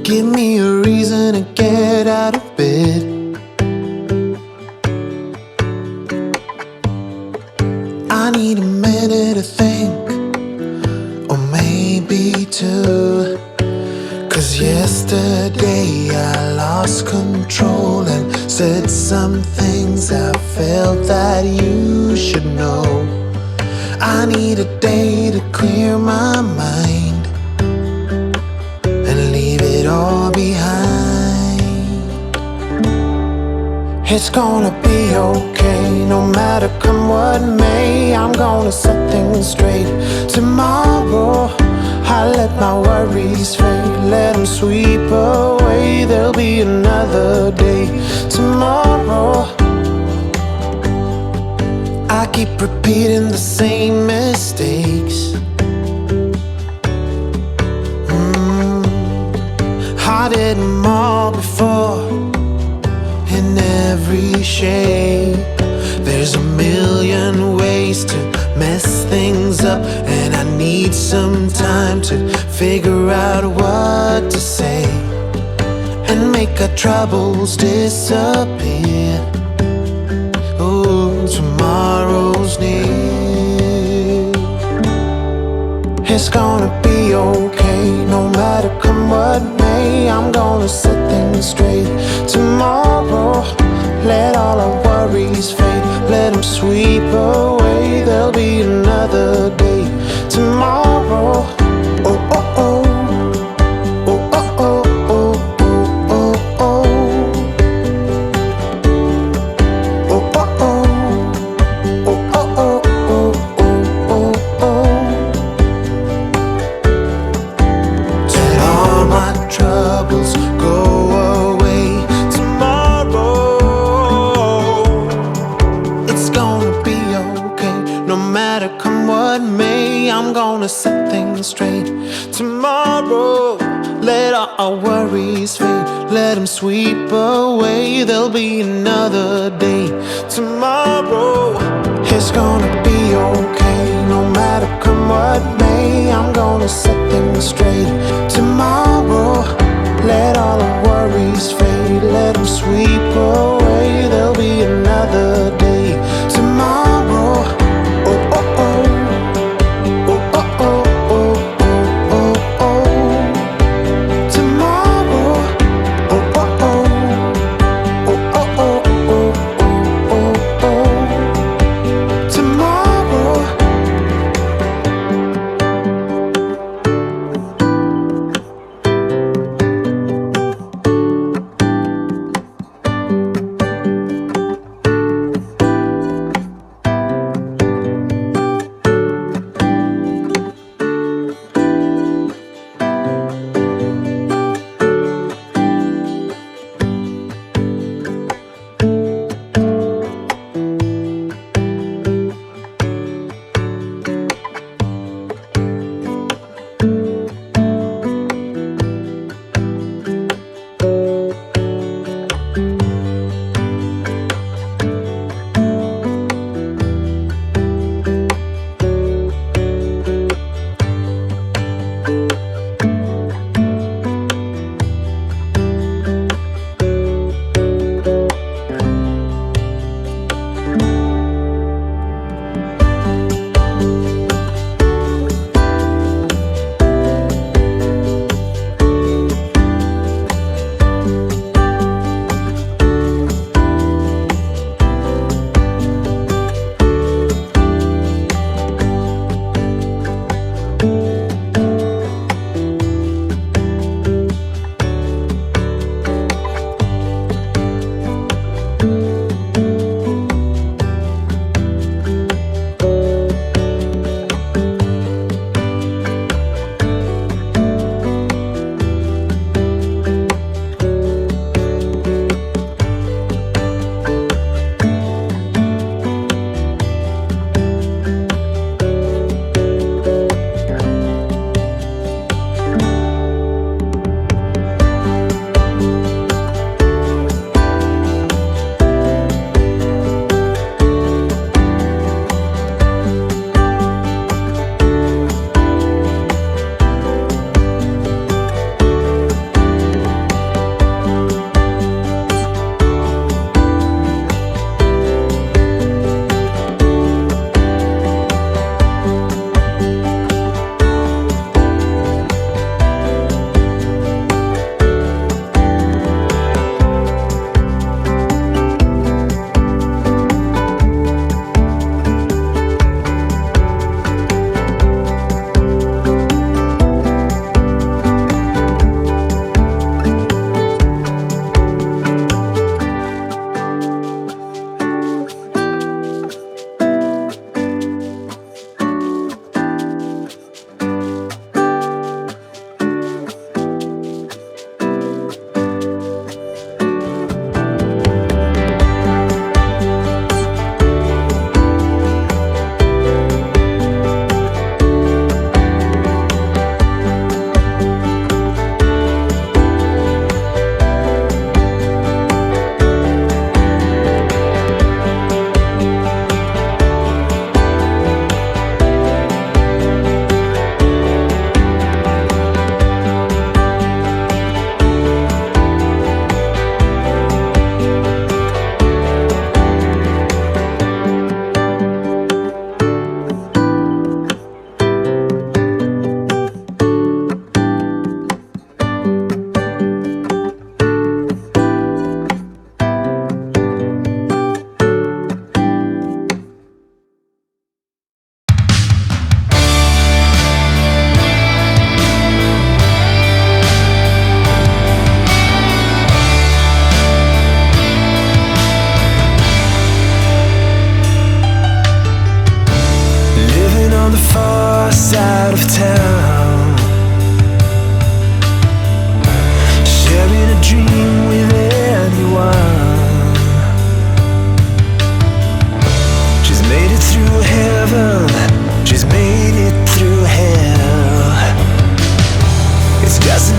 Give me a reason to get out of bed. I need a minute to think, or maybe two. 'Cause yesterday I lost control and said some things I felt that you should know. I need a day to clear my mind and leave it all behind. It's gonna be okay, no matter come what may. I'm gonna set things straight. Tomorrow I let my worries fade, let them sweep away. There'll be another day tomorrow. I keep repeating the same mistakes. I did them all before, in every shape. There's a million ways to mess things up, and I need some time to figure out what to say and make our troubles disappear. Oh, tomorrow's near. It's gonna be okay, no matter come what may. I'm gonna set things straight. Tomorrow, let all our worries fade, let them sweep away. There'll be another day tomorrow. Oh, oh, oh. Oh, oh, oh, oh, oh, oh, oh. Oh, oh, oh. Oh, oh, oh, oh, oh, oh. Till all my troubles go away tomorrow. It's gonna be okay, no matter come what may. I'm gonna set things straight tomorrow. Let all our worries fade, let them sweep away. There'll be another day tomorrow. It's gonna be okay, no matter come what may. I'm gonna set things straight tomorrow. Let all our worries fade, let them sweep away. There'll be another day tomorrow. Oh, oh, oh. Oh, oh, oh, oh, oh, oh, oh. Tomorrow. Oh, oh, oh. Oh, oh, oh, oh, oh, oh, oh. Tomorrow.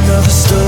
another story.